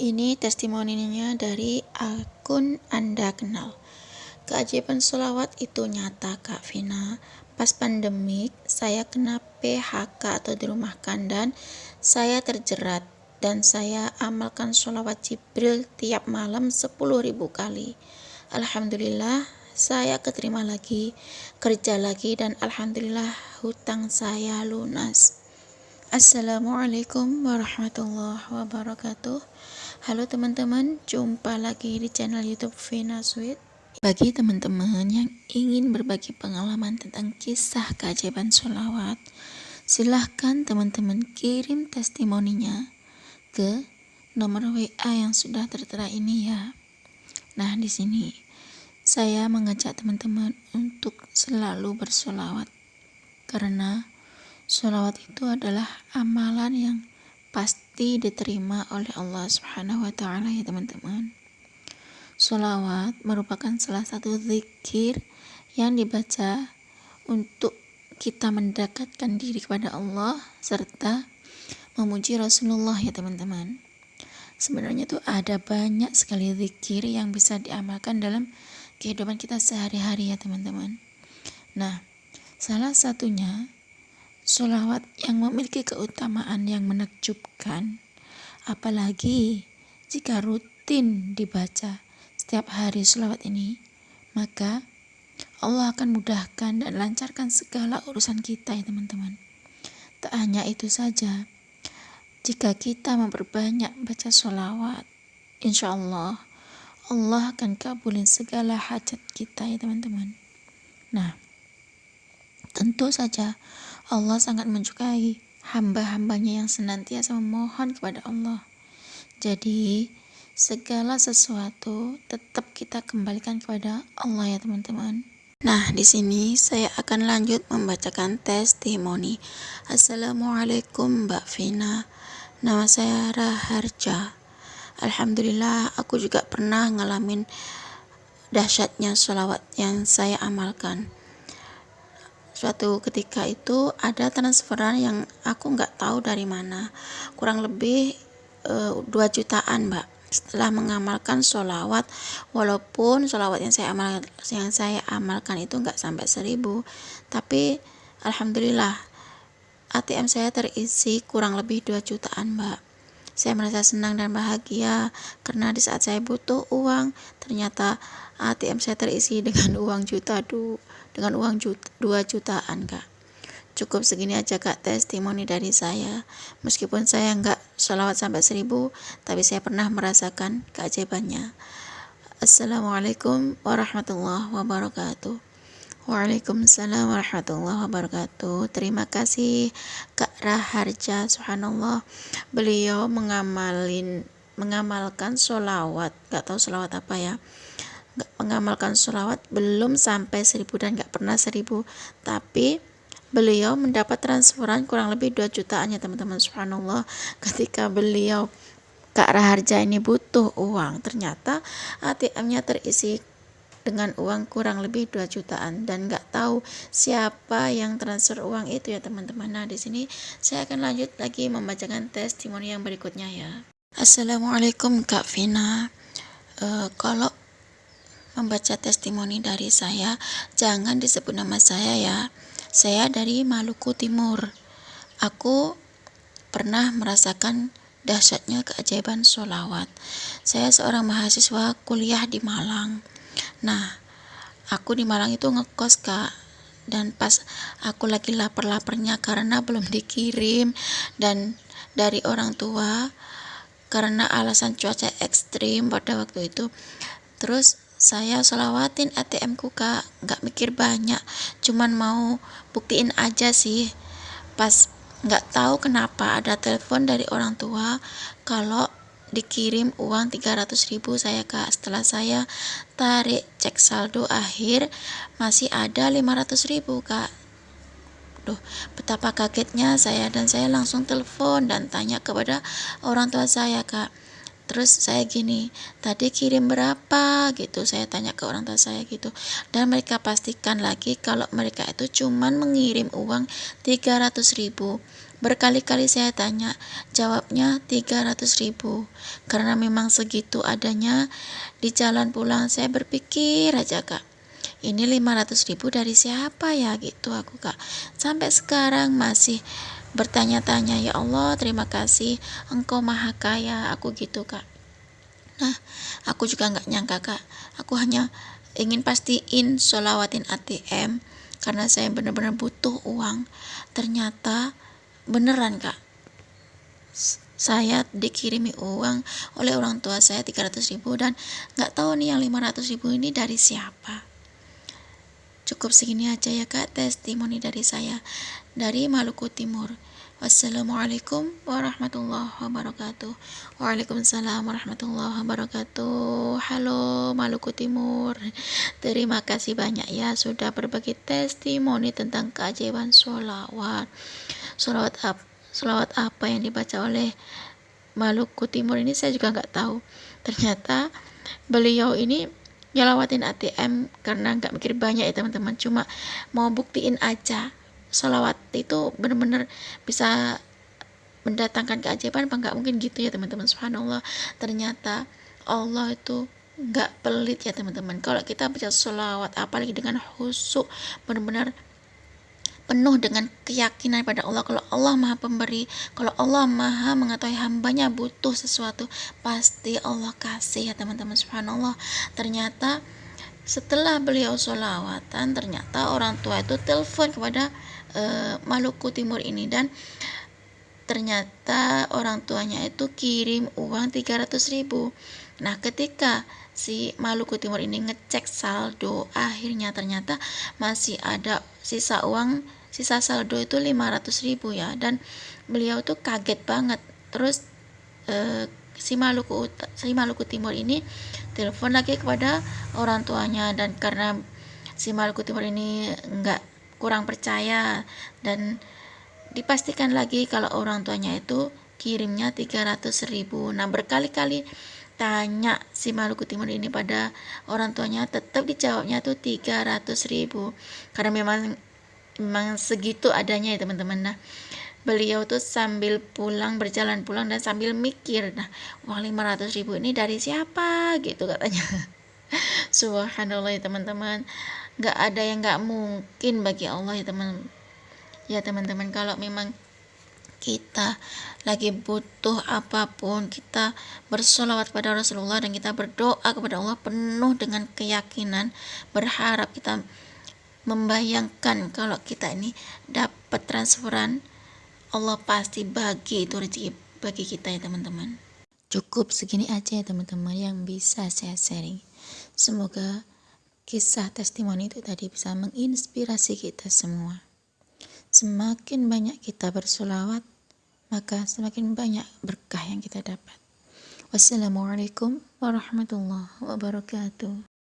Ini testimoninya dari akun Anda Kenal. Keajaiban sholawat itu nyata, Kak Vina. Pas pandemik, saya kena PHK atau dirumahkan dan saya terjerat. Dan saya amalkan sholawat Jibril tiap malam 10.000 kali. Alhamdulillah, saya keterima lagi, kerja lagi, dan alhamdulillah hutang saya lunas. Assalamualaikum warahmatullahi wabarakatuh. Halo teman-teman, jumpa lagi di channel YouTube Vina Sweet. Bagi teman-teman yang ingin berbagi pengalaman tentang kisah keajaiban sholawat, silahkan teman-teman kirim testimoninya ke nomor WA yang sudah tertera ini ya. Nah, di sini saya mengajak teman-teman untuk selalu bersolawat, karena sholawat itu adalah amalan yang pasti diterima oleh Allah Subhanahu wa Ta'ala ya teman-teman. Sholawat merupakan salah satu zikir yang dibaca untuk kita mendekatkan diri kepada Allah serta memuji Rasulullah ya teman-teman. Sebenarnya tuh ada banyak sekali zikir yang bisa diamalkan dalam kehidupan kita sehari-hari ya teman-teman. Nah, salah satunya sholawat yang memiliki keutamaan yang menakjubkan, apalagi jika rutin dibaca setiap hari sholawat ini, maka Allah akan mudahkan dan lancarkan segala urusan kita ya teman-teman. Tak hanya itu saja, jika kita memperbanyak baca sholawat, insya Allah akan kabulin segala hajat kita ya teman-teman. Nah, tentu saja Allah sangat menyukai hamba-hambanya yang senantiasa memohon kepada Allah. Jadi segala sesuatu tetap kita kembalikan kepada Allah ya teman-teman. Nah, di sini saya akan lanjut membacakan testimoni. Assalamualaikum Mbak Vina. Nama saya Raharja. Alhamdulillah aku juga pernah ngalamin dahsyatnya sholawat yang saya amalkan. Suatu ketika itu ada transferan yang aku nggak tahu dari mana, kurang lebih 2 jutaan Mbak. Setelah mengamalkan sholawat, walaupun sholawat yang saya amalkan itu nggak sampai 1.000, tapi alhamdulillah ATM saya terisi kurang lebih 2 jutaan Mbak. Saya merasa senang dan bahagia karena di saat saya butuh uang, ternyata ATM saya terisi dengan uang 2 jutaan Kak. Cukup segini aja Kak testimoni dari saya. Meskipun saya nggak sholawat sampai 1.000, tapi saya pernah merasakan keajaibannya. Assalamualaikum warahmatullahi wabarakatuh. Waalaikumsalam warahmatullahi wabarakatuh. Terima kasih Kak Raharja. Subhanallah, beliau mengamalkan sholawat, nggak tahu sholawat apa ya, mengamalkan sholawat belum sampai 1.000 dan nggak pernah 1.000, tapi beliau mendapat transferan kurang lebih 2 jutaan ya teman-teman. Subhanallah, ketika beliau Kak Raharja ini butuh uang, ternyata ATM-nya terisi dengan uang kurang lebih 2 jutaan dan nggak tahu siapa yang transfer uang itu ya teman-teman. Nah, di sini saya akan lanjut lagi membacakan testimoni yang berikutnya ya. Assalamualaikum Kak Vina. Kalau membaca testimoni dari saya, jangan disebut nama saya ya. Saya dari Maluku Timur. Aku pernah merasakan dahsyatnya keajaiban sholawat. Saya seorang mahasiswa kuliah di Malang. Nah, aku di Malang itu ngekos Kak. Dan pas aku lagi lapar-laparnya karena belum dikirim dan dari orang tua karena alasan cuaca ekstrim pada waktu itu. Terus saya sholawatin ATM ku Kak, nggak mikir banyak, cuman mau buktiin aja sih. Pas nggak tahu kenapa ada telepon dari orang tua kalau dikirim uang 300.000 saya Kak. Setelah saya tarik cek saldo akhir masih ada 500.000 Kak. Duh, betapa kagetnya saya, dan saya langsung telepon dan tanya kepada orang tua saya Kak. Terus saya gini, tadi kirim berapa gitu, saya tanya ke orang tua saya gitu, dan mereka pastikan lagi kalau mereka itu cuman mengirim uang 300.000. Berkali-kali saya tanya, jawabnya 300.000. Karena memang segitu adanya. Di jalan pulang saya berpikir aja Kak, ini 500.000 dari siapa ya gitu aku Kak. Sampai sekarang masih bertanya-tanya, ya Allah terima kasih Engkau maha kaya, aku gitu Kak. Nah, aku juga nggak nyangka Kak, aku hanya ingin pastiin sholawatin ATM karena saya benar-benar butuh uang. Ternyata beneran Kak, saya dikirimi uang oleh orang tua saya 300.000 dan nggak tahu nih yang 500.000 ini dari siapa. Cukup segini aja ya Kak, testimoni dari saya dari Maluku Timur. Wassalamualaikum warahmatullahi wabarakatuh. Waalaikumsalam warahmatullahi wabarakatuh. Halo Maluku Timur. Terima kasih banyak ya sudah berbagi testimoni tentang keajaiban sholawat. Sholawat apa yang dibaca oleh Maluku Timur ini saya juga nggak tahu. Ternyata beliau ini nyelawatin ATM karena nggak mikir banyak ya teman-teman, cuma mau buktiin aja sholawat itu benar-benar bisa mendatangkan keajaiban apa nggak mungkin gitu ya teman-teman. Subhanallah, ternyata Allah itu nggak pelit ya teman-teman. Kalau kita baca sholawat apalagi dengan khusyuk, benar-benar penuh dengan keyakinan pada Allah, kalau Allah maha pemberi, kalau Allah maha mengetahui hambanya butuh sesuatu, pasti Allah kasih ya teman-teman. Subhanallah, ternyata setelah beliau sholawatan, ternyata orang tua itu telepon kepada Maluku Timur ini, dan ternyata orang tuanya itu kirim uang 300.000. Nah, ketika si Maluku Timur ini ngecek saldo, akhirnya ternyata masih ada sisa uang, sisa saldo itu 500.000 ya, dan beliau tuh kaget banget. Terus si Maluku Timur ini telepon lagi kepada orang tuanya, dan karena si Maluku Timur ini kurang percaya, dan dipastikan lagi kalau orang tuanya itu kirimnya 300.000. Nah, berkali-kali tanya si Maluku Timur ini pada orang tuanya, tetap dijawabnya tuh 300.000 karena memang segitu adanya ya teman-teman. Nah, beliau tuh sambil berjalan pulang dan sambil mikir, nah uang 500.000 ini dari siapa gitu katanya. Subhanallah ya teman-teman, nggak ada yang nggak mungkin bagi Allah ya teman-teman. Kalau memang kita lagi butuh apapun, kita bersolawat kepada Rasulullah dan kita berdoa kepada Allah penuh dengan keyakinan, berharap, kita membayangkan kalau kita ini dapat transferan, Allah pasti bagi itu rezeki bagi kita ya teman-teman. Cukup segini aja ya teman-teman yang bisa saya sharing. Semoga kisah testimoni itu tadi bisa menginspirasi kita semua. Semakin banyak kita bersolawat, maka semakin banyak berkah yang kita dapat. Wassalamualaikum warahmatullahi wabarakatuh.